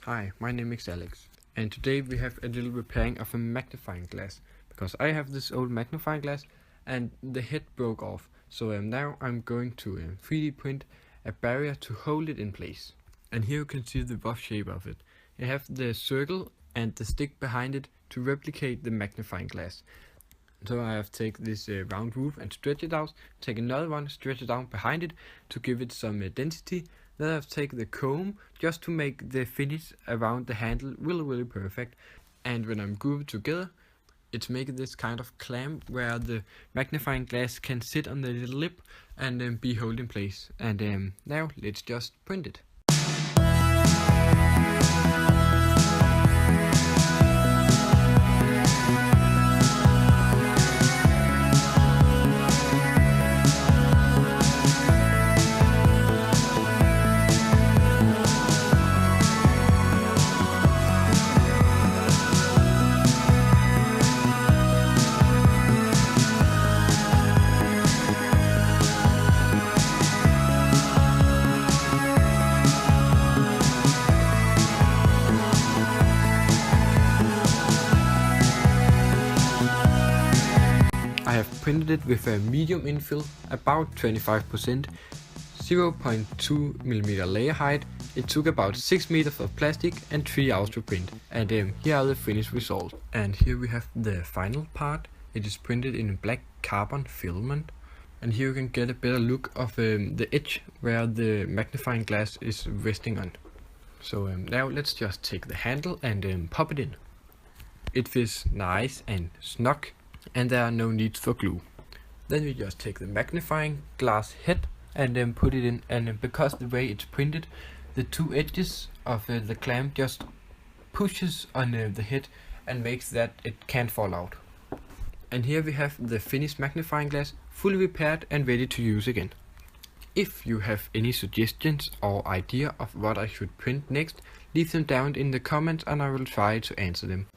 Hi, my name is Alex, and today we have a little repairing of a magnifying glass, because I have this old magnifying glass and the head broke off, so now I'm going to 3D print a barrier to hold it in place. And here you can see the rough shape of it. You have the circle and the stick behind it to replicate the magnifying glass. So I have taken this round roof and stretch it out, take another one, stretch it down behind it to give it some density. Then I've taken the comb just to make the finish around the handle really perfect. And when I'm grooved together, it's making this kind of clamp where the magnifying glass can sit on the little lip and be held in place. And now let's just print it. I have printed it with a medium infill, about 25%, 0.2mm layer height. It took about 6 meters of plastic and 3 hours to print. And here are the finished results. And here we have the final part. It is printed in black carbon filament. And here you can get a better look of the edge where the magnifying glass is resting on. So now let's just take the handle and pop it in. It feels nice and snug, and there are no needs for glue. Then we just take the magnifying glass head and then put it in, and because the way it's printed, the two edges of the clamp just pushes on the head and makes that it can't fall out. And here we have the finished magnifying glass, fully repaired and ready to use again. If you have any suggestions or idea of what I should print next, leave them down in the comments and I will try to answer them.